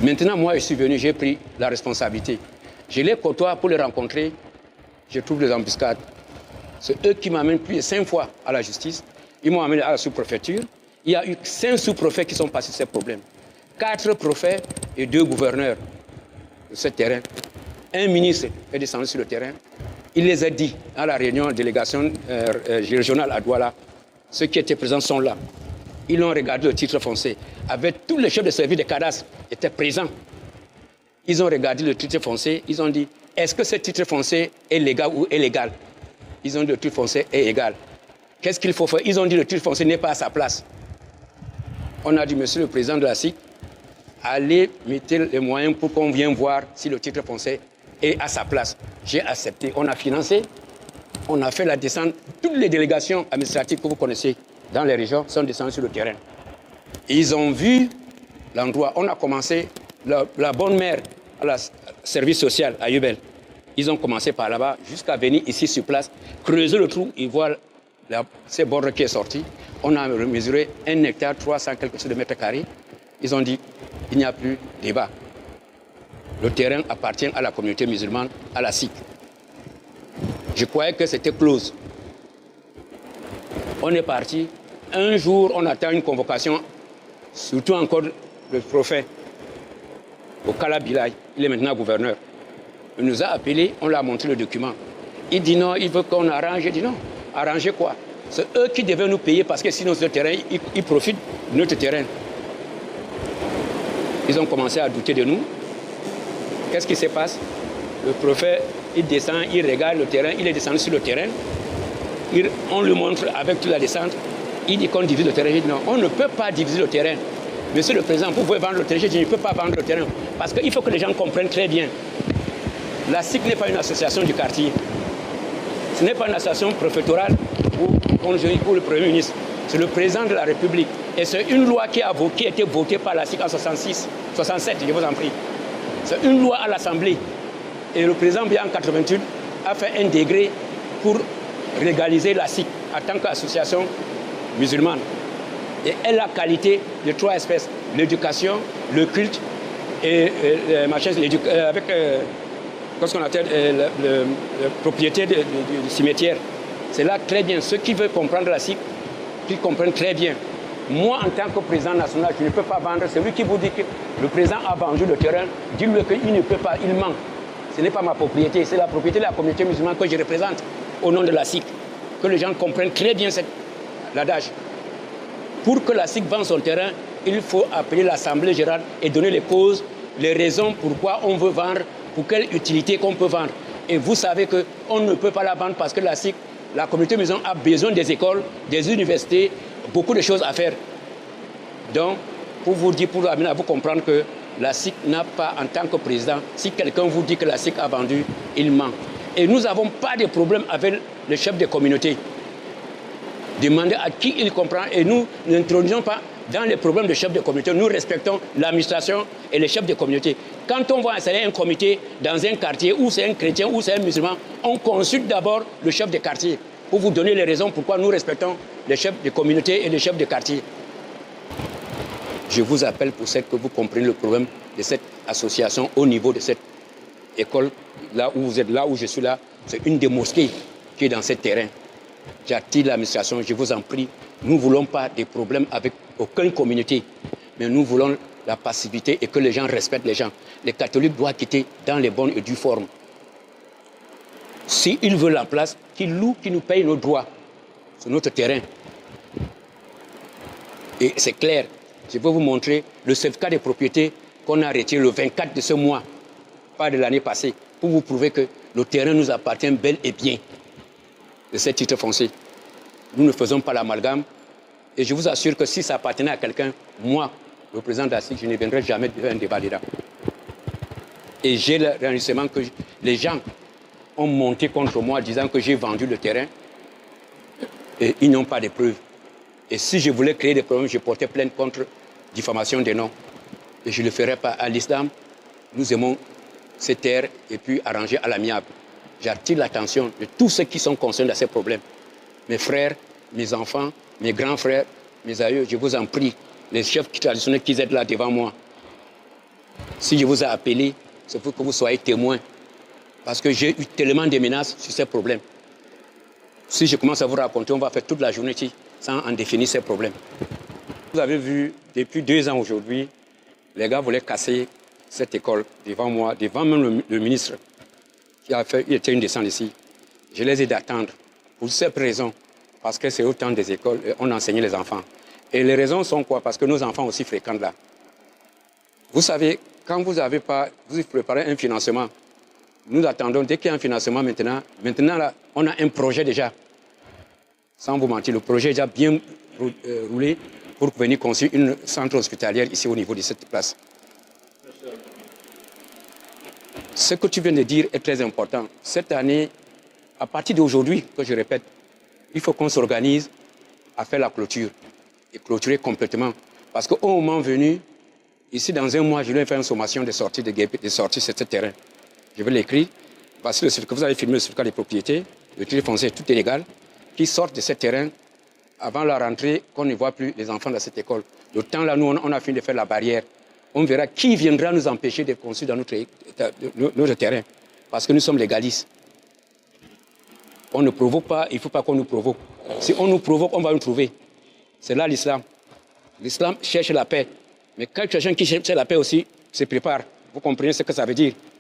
Maintenant, moi, je suis venu, j'ai pris la responsabilité. Je les côtoie pour les rencontrer, je trouve des embuscades. C'est eux qui m'amènent plus de 5 fois à la justice. Ils m'ont amené à la sous-préfecture. Il y a eu 5 sous-préfets qui sont passés sur ces problèmes. 4 préfets et 2 gouverneurs de ce terrain. Un ministre est descendu sur le terrain. Il les a dit à la réunion de délégation régionale à Douala. Ceux qui étaient présents sont là. Ils ont regardé le titre foncier. Avec tous les chefs de service des cadastres étaient présents. Ils ont regardé le titre foncier. Ils ont dit, est-ce que ce titre foncier est légal ou illégal? Ils ont dit, le titre foncier est égal. Qu'est-ce qu'il faut faire? Ils ont dit, le titre foncier n'est pas à sa place. On a dit, monsieur le président de la SIC, allez mettre les moyens pour qu'on vienne voir si le titre foncier est à sa place. J'ai accepté. On a financé. On a fait la descente. Toutes les délégations administratives que vous connaissez dans les régions sont descendues sur le terrain. Ils ont vu l'endroit. On a commencé, la bonne mère à la service social à Yubel. Ils ont commencé par là-bas jusqu'à venir ici sur place, creuser le trou, ils voient ces bords qui est sorti. On a mesuré 1 hectare, 300 quelques de mètres carrés. Ils ont dit, il n'y a plus de débat. Le terrain appartient à la communauté musulmane, à la SIC. Je croyais que c'était close. On est parti. Un jour, on attend une convocation, surtout encore le prophète, au Kala Bilay. Il est maintenant gouverneur. Il nous a appelés, on lui a montré le document. Il dit non, il veut qu'on arrange. Je dis non, arranger quoi? C'est eux qui devaient nous payer parce que sinon, ce terrain, ils profitent de notre terrain. Ils ont commencé à douter de nous. Qu'est-ce qui se passe? Le prophète, il descend, il regarde le terrain, il est descendu sur le terrain. On lui montre avec toute la descente. Il dit qu'on divise le terrain. Je dis non, on ne peut pas diviser le terrain. Monsieur le Président, vous pouvez vendre le terrain. Je dis, je ne peux pas vendre le terrain. Parce qu'il faut que les gens comprennent très bien. La SIC n'est pas une association du quartier. Ce n'est pas une association préfectorale ou le Premier ministre. C'est le Président de la République. Et c'est une loi qui a été votée par la SIC en 67, je vous en prie. C'est une loi à l'Assemblée. Et le Président, bien en 88, a fait un décret pour légaliser la SIC en tant qu'association musulmane. Et elle a qualité de 3 espèces, l'éducation, le culte et avec ce qu'on appelle la propriété du cimetière. C'est là très bien. Ceux qui veulent comprendre la SIC, qu'ils comprennent très bien. Moi, en tant que président national, je ne peux pas vendre. Celui qui vous dit que le président a vendu le terrain, dis-lui qu'il ne peut pas, il ment. Ce n'est pas ma propriété, c'est la propriété de la communauté musulmane que je représente au nom de la SIC. Que les gens comprennent très bien l'adage. Pour que la SIC vende son terrain, il faut appeler l'Assemblée générale et donner les causes, les raisons pourquoi on veut vendre, pour quelle utilité qu'on peut vendre. Et vous savez qu'on ne peut pas la vendre parce que la SIC, la communauté musulmane a besoin des écoles, des universités, beaucoup de choses à faire. Donc, pour vous dire, pour amener à vous comprendre que la SIC n'a pas, en tant que président, si quelqu'un vous dit que la SIC a vendu, il ment. Et nous n'avons pas de problème avec le chef de communauté. Demandez à qui il comprend et nous n'introduisons pas dans les problèmes de chefs de communauté. Nous respectons l'administration et les chefs de communauté. Quand on va installer un comité dans un quartier où c'est un chrétien ou c'est un musulman, on consulte d'abord le chef de quartier pour vous donner les raisons pourquoi nous respectons les chefs de communauté et les chefs de quartier. Je vous appelle pour que vous compreniez le problème de cette association au niveau de cette école, là où vous êtes, là où je suis là. C'est une des mosquées qui est dans ce terrain. J'attire l'administration, je vous en prie. Nous ne voulons pas de problèmes avec aucune communauté, mais nous voulons la passivité et que les gens respectent les gens. Les catholiques doivent quitter dans les bonnes et dues formes. S'ils veulent la place, qu'ils louent, qu'ils nous payent nos droits sur notre terrain. Et c'est clair, je vais vous montrer le certificat de propriété qu'on a retiré le 24 de ce mois, pas de l'année passée, pour vous prouver que le terrain nous appartient bel et bien de ces titres fonciers. Nous ne faisons pas l'amalgame. Et je vous assure que si ça appartenait à quelqu'un, moi, le président de la SIC, je ne viendrai jamais faire un débat là. Et j'ai le renseignement que les gens ont monté contre moi disant que j'ai vendu le terrain et ils n'ont pas de preuves. Et si je voulais créer des problèmes, je portais plainte contre diffamation des noms. Et je ne le ferai pas. À l'islam, nous aimons ces terres et puis arranger à l'amiable. J'attire l'attention de tous ceux qui sont concernés à ces problèmes. Mes frères, mes enfants, mes grands frères, mes aïeux, je vous en prie, les chefs traditionnels qui êtes là devant moi. Si je vous ai appelé, c'est pour que vous soyez témoins. Parce que j'ai eu tellement de menaces sur ces problèmes. Si je commence à vous raconter, on va faire toute la journée ici sans en définir ces problèmes. Vous avez vu, depuis 2 ans aujourd'hui, les gars voulaient casser cette école devant moi, devant même le ministre qui a fait, il était une descente ici. Je les ai d'attendre pour cette raison, parce que c'est autant des écoles, on enseignait les enfants. Et les raisons sont quoi? Parce que nos enfants aussi fréquentent là. Vous savez, quand vous n'avez pas, vous préparez un financement, nous attendons, dès qu'il y a un financement maintenant là, on a un projet déjà. Sans vous mentir, le projet est déjà bien roulé pour venir construire une centre hospitalière ici au niveau de cette place. Ce que tu viens de dire est très important. Cette année, à partir d'aujourd'hui, que je répète, il faut qu'on s'organise à faire la clôture et clôturer complètement. Parce qu'au moment venu, ici dans un mois, je vais faire une sommation de sortie sur ce terrain. Je vais l'écrire, parce que vous avez filmé le certificat de propriété, le titre foncier, tout est légal, qui sortent de ce terrain avant la rentrée, qu'on ne voit plus les enfants dans cette école. Le temps là, nous, on a fini de faire la barrière. On verra qui viendra nous empêcher de construire dans notre terrain. Parce que nous sommes légalistes. On ne provoque pas, il ne faut pas qu'on nous provoque. Si on nous provoque, on va nous trouver. C'est là l'islam. L'islam cherche la paix. Mais quand quelqu'un qui cherche la paix aussi se prépare, vous comprenez ce que ça veut dire.